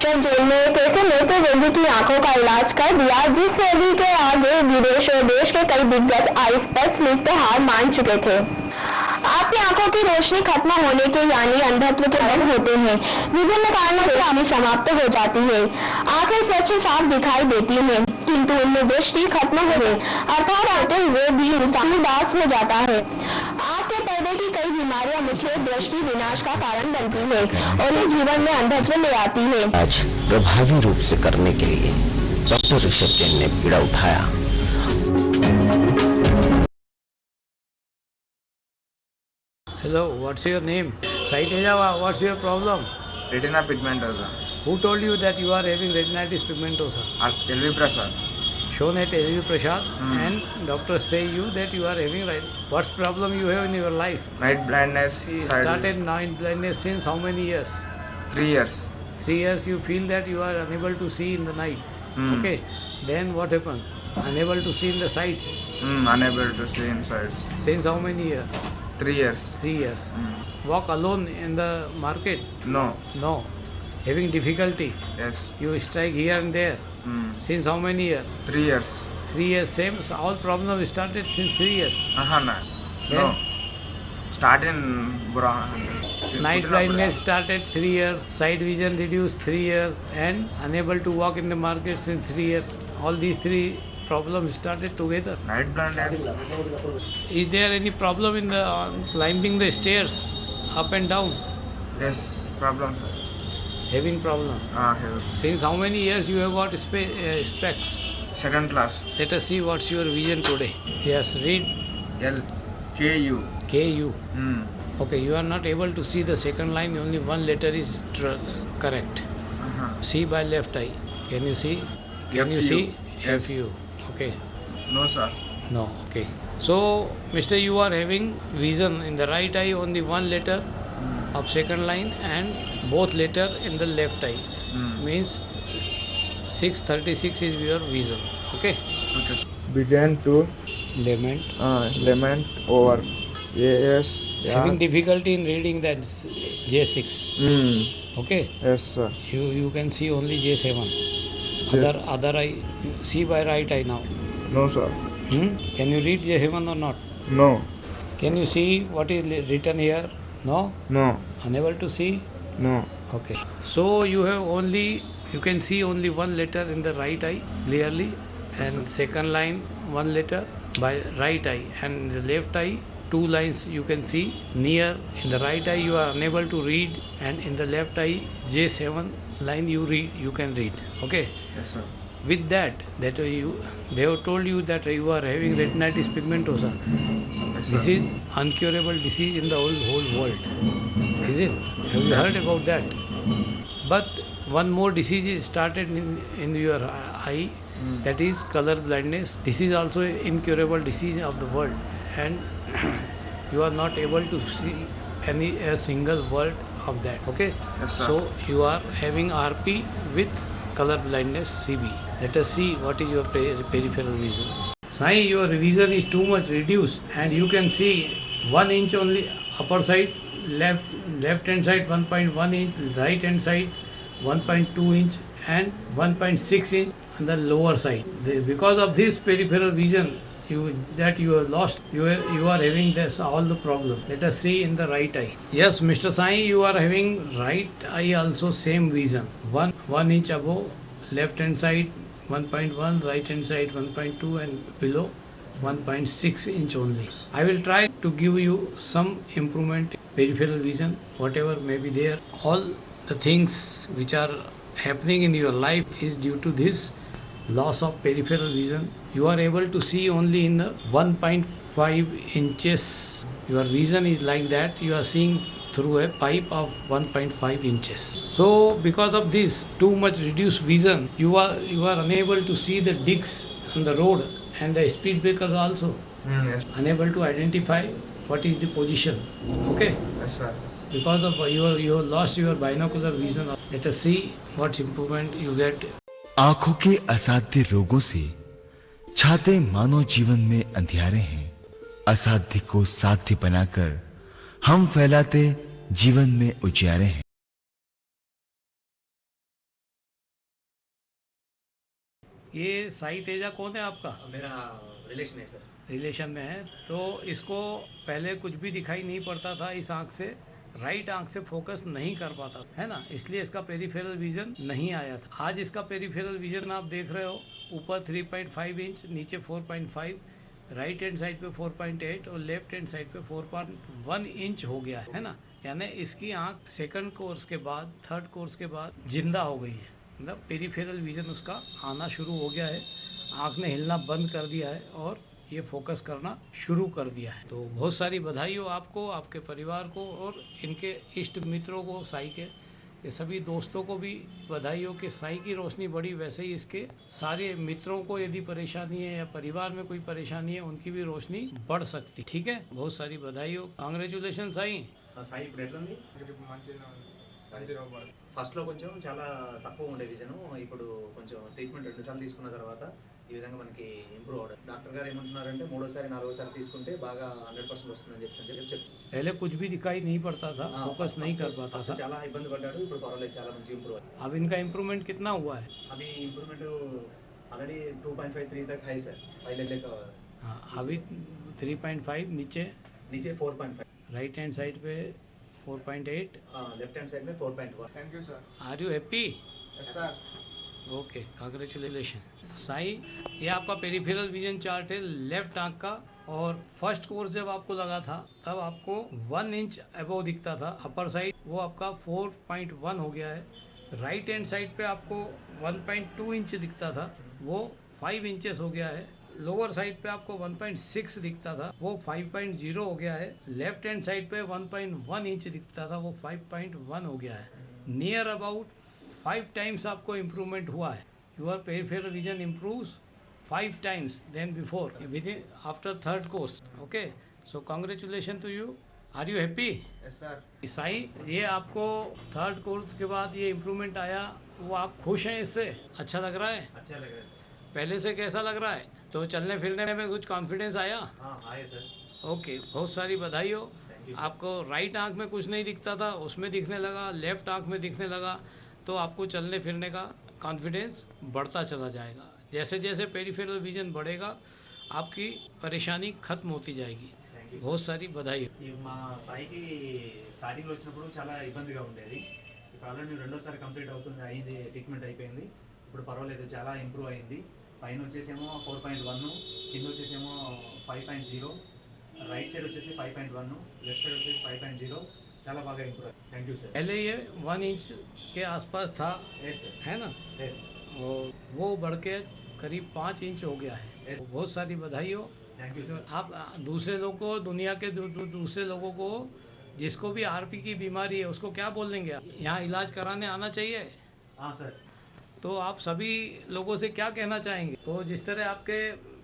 जब जेल में एक ऐसे नेत्र रोगी की आंखों का इलाज कर दिया जिस रोगी के आगे विदेश और देश के कई दिग्गज आई स्पेशलिस्ट हार मान चुके थे। आपकी आंखों की रोशनी खत्म होने के यानी अंधत्व के लक्षण होते हैं। विभिन्न कारणों से रोशनी समाप्त हो जाती है। आंखें स्वच्छ साफ दिखाई देती हैं, किंतु उनमें दृष्टि खत्म हो गई, अर्थात आते हुए भी इंसान उदास हो जाता है। आंख के पर्दे की कई बीमारियां मुख्य दृष्टि विनाश का कारण बनती है और ये जीवन में अंधत्व ले आती है। आज प्रभावी रूप से करने के लिए डॉक्टर ऋषभ जैन ने बीड़ा उठाया। Hello, what's your name? Sai Tejawa, what's your problem? Retina pigmentosa. Who told you that you are having retinitis pigmentosa? LV Prasad. Shown at LV Prasad and doctors say you that you are having right. What's problem you have in your life? Night blindness. You side- started night blindness since how many years? 3 years. 3 years you feel that you are unable to see in the night. Okay, then what happened? Unable to see in the sights. Unable to see inside. Since how many years? 3 years. 3 years. Walk alone in the market? No. No. Having difficulty? Yes. You strike here and there. Since how many years? 3 years. 3 years. Same. So all problems started since 3 years. No. No. Start in Bura. Night blindness started 3 years. Sight vision reduced 3 years, and unable to walk in the market since 3 years. All these three problems started together. Night blindness. Is there any problem in the climbing the stairs up and down? Yes. Problem, sir. Having problem. Here. Since how many years you have got specs? Second class. Let us see what's your vision today. Yes, read LKU. KU. Okay, you are not able to see the second line, only one letter is correct. See by left eye. Can you see? Can you FU. see? Yes. FU. Okay. No, sir. No. Okay. So, Mister, you are having vision in the right eye only one letter of second line and both letter in the left eye. Means 636 is your vision. Okay. Okay. Began to lament over. Yes. Having difficulty in reading that J6. Okay. Yes, sir. You can see only J7. Other eye, see by right eye now. No, sir. Can you read J7 or not? No. Can you see what is written here? No? No. Unable to see? No. Okay. So you can see only one letter in the right eye clearly, and second line one letter by right eye, and in the left eye 2 lines you can see near. In the right eye you are unable to read, and in the left eye J7 line you can read. Okay. Yes, sir. With that they have told you that you are having retinitis pigmentosa. Yes, This sir. is incurable disease in the whole world. Is it? Have you heard about that? But one more disease is started in your eye, that is color blindness. This is also an incurable disease of the world, and you are not able to see a single word of that. Okay. Yes, sir. So you are having RP with color blindness CB. Let us see what is your peripheral vision. Sai, your vision is too much reduced, and you can see 1 inch only upper side, left hand side 1.1 inch, right hand side 1.2 inch, and 1.6 inch on the lower side. Because of this peripheral vision you have lost, you are having this all the problem. Let us see in the right eye. Yes, Mr. Sai, you are having right eye also same vision. 1 inch above, left hand side 1.1, right hand side 1.2, and below 1.6 inch only. I will try to give you some improvement peripheral vision, whatever may be there. All the things which are happening in your life is due to this loss of peripheral vision. You are able to see only in the 1.5 inches. Your vision is like that. You are seeing through a pipe of 1.5 inches. So because of this too much reduced vision, you are unable to see the digs on the road and the speed breakers also. Yes. Unable to identify what is the position. Okay. Yes, sir. Because of you have lost your binocular vision. Let us see what improvement you get. आंखों के असाध्य रोगों से छाते मानव जीवन में अंधियारे हैं। असाध्य को साध्य बनाकर हम फैलाते जीवन में उजियारे हैं। ये साई तेजा कौन है आपका? मेरा रिलेशन है सर। रिलेशन में है। तो इसको पहले कुछ भी दिखाई नहीं पड़ता था इस आंख से, राइट आंख से फोकस नहीं कर पाता है ना, इसलिए इसका पेरिफेरल विजन नहीं आया था। आज इसका पेरिफेरल विजन आप देख रहे हो, ऊपर 3.5 इंच, नीचे 4.5, राइट हैंड साइड पे 4.8 और लेफ्ट हैंड साइड पे 4.1 इंच हो गया है ना। यानी इसकी आंख सेकंड कोर्स के बाद, थर्ड कोर्स के बाद जिंदा हो गई है, मतलब पेरिफेरल विजन उसका आना शुरू हो गया है, आंख ने हिलना बंद कर दिया है और ये फोकस करना शुरू कर दिया है। तो बहुत सारी बधाई हो आपको, आपके परिवार को और इनके इष्ट मित्रों को, साई के ये सभी दोस्तों को भी बधाई हो कि साई की रोशनी बढ़ी। वैसे ही इसके सारे मित्रों को यदि परेशानी है या परिवार में कोई परेशानी है, उनकी भी रोशनी बढ़ सकती। ठीक है, बहुत सारी बधाई हो। कांग्रेचुलेशन साई। సాయి ఇప్పుడు ఎట్లుంది? మంచిగా ఫస్ట్లో కొంచెం చాలా తక్కువ ఉండే విజన్, ఇప్పుడు కొంచెం ట్రీట్మెంట్ 2 సార్లు తీసుకున్న తర్వాత ఈ విధంగా మనకి ఇంప్రూవ్ అవడం. డాక్టర్ గారు ఏమంటున్నారంటే 3వ సారి 4వ సారి తీసుకుంటే బాగా 100% వస్తుందని చెప్పి पहले कुछ भी दिखाई नहीं पड़ता था, फोकस नहीं कर पाता ఫస్ట్ था। చాలా ఇబ్బంది పడ్డాడు, ఇప్పుడు పర్వాలేదు, చాలా మంచి ఇంప్రూవ్ అయ్యాడు. अब इनका इम्प्रूवमेंट कितना हुआ है? अभी इम्प्रूवमेंट ऑलरेडी 2.53 तक है सर, पहले लेकर हाँ, अभी 3.5, नीचे नीचे 4.5, राइट हैंड साइड पे 4.8। लेफ्ट हैंड साइड में 4.1. Thank you sir. Are you happy? Yes sir. Okay, congratulation Sai. ये आपका पेरिफेरल विजन चार्ट है लेफ्ट आंख का। और फर्स्ट कोर्स जब आपको लगा था तब आपको 1 इंच अबव दिखता था अपर साइड, वो आपका 4.1 हो गया है। राइट हैंड साइड पे आपको 1.2 इंच दिखता था, वो 5 इंचेस हो गया है। लोअर साइड पे आपको 1.6 दिखता था, वो 5.0 हो गया है। लेफ्ट हैंड साइड पे 1.1 इंच दिखता था, वो 5.1 हो गया है। नियर अबाउट 5 टाइम्स आपको इम्प्रूवमेंट हुआ है। Your peripheral vision improves 5 times than before within after third course. Okay, so congratulations to you. Are you happy? Yes sir. Sai, ये आपको थर्ड कोर्स के बाद ये इम्प्रूवमेंट आया, वो आप खुश हैं इससे? अच्छा लग रहा है? अच्छा लग रहा है सर। पहले से कैसा लग रहा है? तो चलने फिरने में कुछ कॉन्फिडेंस आया? हाँ आए सर। ओके, बहुत सारी बधाई हो। Thank you. आपको राइट आंख में कुछ नहीं दिखता था, उसमें दिखने लगा, लेफ्ट आंख में दिखने लगा, तो आपको चलने फिरने का कॉन्फिडेंस बढ़ता चला जाएगा। जैसे जैसे पेरिफेरल विजन बढ़ेगा, आपकी परेशानी खत्म होती जाएगी। Thank you. बहुत सारी बधाई हो। ఈ మా సాయికి స్టార్టింగ్లో వచ్చినప్పుడు చాలా ఇబ్బందిగా ఉండేది. ఇప్పుడు ఆల్రెడీ 2వ సారి కంప్లీట్ అవుతుంది, అయింది, ట్రీట్మెంట్ అయిపోయింది. ఇప్పుడు పర్వాలేదు, చాలా ఇంప్రూవ్ అయింది. పైన వచ్చేసేమో 4.1, కింద వచ్చేసేమో 5.0, రైట్ సైడ్ వచ్చేసి 5.1, లెఫ్ట్ సైడ్ వచ్చేసి 5.0, చాలా బాగా ఇంప్రూవ్ అయింది. Thank you sir. पहले ये 1 इंच के आसपास था, ఎస్ సార్. है ना, ఎస్ और वो बढ़ के करीब 5 इंच हो गया है। Yes. बहुत सारी बधाई हो। Thank you sir. आप दूसरे लोगों को, दुनिया के दूसरे लोगों को जिसको भी आरपी की बीमारी है उसको क्या बोलेंगे आप? यहाँ इलाज कराने आना चाहिए। సార్ तो आप सभी लोगों से क्या कहना चाहेंगे? तो जिस तरह आपके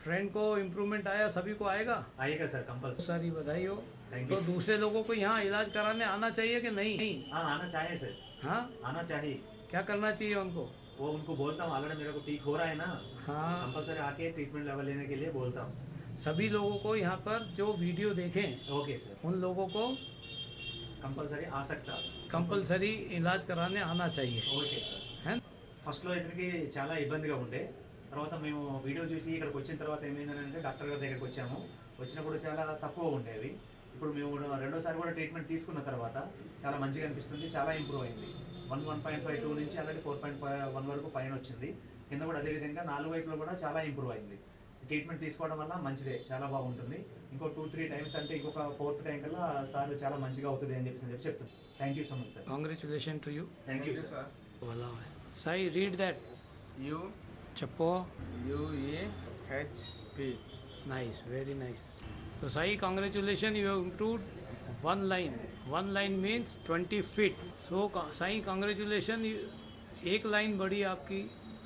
फ्रेंड को इम्प्रूवमेंट आया, सभी को आएगा। आएगा सर, कंपल्सरी. बहुत सारी बधाई हो। Thank तो you. दूसरे लोगों को यहाँ इलाज कराने आना चाहिए कि नहीं? हाँ आना चाहिए सर, हाँ, आना चाहिए. क्या करना चाहिए उनको? वो उनको बोलता हूँ, ऑलरेडी मेरे को ठीक हो रहा है ना, हाँ, कंपल्सरी आके ट्रीटमेंट लेवल लेने के लिए बोलता हूँ. सभी लोगों को यहाँ पर जो वीडियो देखें, ओके सर, उन लोगों को कंपल्सरी आ सकता. कंपलसरी इलाज कराने आना चाहिए, ఓకే సార్. है? ఫస్ట్లో ఇతనికి చాలా ఇబ్బందిగా ఉండే, తర్వాత మేము వీడియో చూసి ఇక్కడికి వచ్చిన తర్వాత ఏమైందంటే డాక్టర్ గారి దగ్గరికి వచ్చాము. వచ్చినప్పుడు చాలా తక్కువ ఉండేవి, ఇప్పుడు మేము 2వ సారి కూడా ట్రీట్మెంట్ తీసుకున్న తర్వాత చాలా మంచిగా అనిపిస్తుంది, చాలా ఇంప్రూవ్ అయింది. 1.52 నుంచి అలాగే 4.1 వరకు పైన వచ్చింది. కింద కూడా అదేవిధంగా 4 వైపులో కూడా చాలా ఇంప్రూవ్ అయింది. ట్రీట్మెంట్ తీసుకోవడం వల్ల మంచిదే, చాలా బాగుంటుంది. ఇంకో 2-3 టైమ్స్ అంటే ఇంకొక 4th టైం కల్లా సార్ చాలా మంచిగా అవుతుంది అని చెప్పి చెప్తాను. Thank you so much sir. Congratulations to you. Thank you sir. Voilà. Sai, read that. U Chappo. U A H P. Nice, very nice. So Sai, congratulations, you have improved 1 line. 1 line means 20 feet. So Sai, congratulations, एक line बढ़ी आपकी।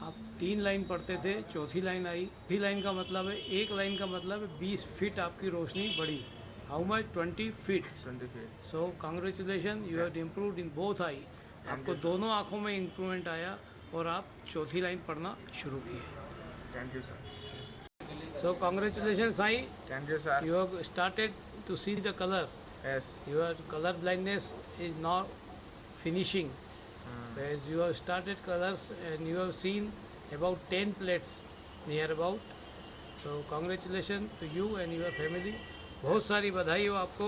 आप 3 line पढ़ते थे, चौथी line आई। 3 line का मतलब है, एक लाइन का मतलब है 20 फीट आपकी रोशनी बढ़ी। How much? 20 feet. 20 feet. So congratulation, you have improved in both I. आपको दोनों आँखों में इम्प्रूवमेंट आया और आप चौथी लाइन पढ़ना शुरू किए। Thank you sir. So congratulation Sai, Thank you sir. you have started to see the color. Yes. Your color blindness is not finishing. Whereas you have started colors and you have seen about 10 plates near about. So congratulation to you and your family. बहुत सारी बधाई हो आपको।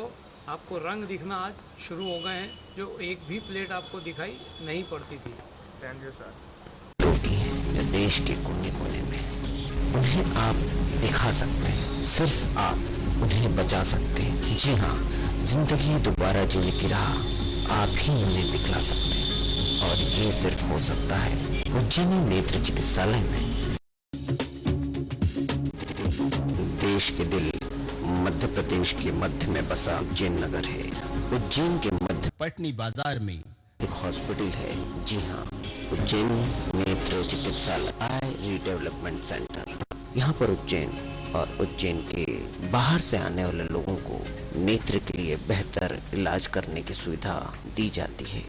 आपको रंग दिखना आज शुरू हो गए हैं, जो एक भी प्लेट आपको दिखाई नहीं पड़ती थी। Thank you sir. लोग हैं जो देश के कोने कोने में, उन्हें आप दिखा सकते हैं, सिर्फ आप उन्हें बचा सकते हैं। जी हाँ, जिंदगी दोबारा जीने की राह आप ही उन्हें दिखला सकते हैं, और ये सिर्फ हो सकता है उज्जैनी नेत्र चिकित्सालय में। देश के दिल मध्य प्रदेश के मध्य में बसा उज्जैन नगर है। उज्जैन के मध्य पटनी बाजार में एक हॉस्पिटल है। जी हाँ, उज्जैन नेत्र चिकित्सालय आई रीडेवलपमेंट सेंटर। यहाँ पर उज्जैन और उज्जैन के बाहर से आने वाले लोगों को नेत्र के लिए बेहतर इलाज करने की सुविधा दी जाती है।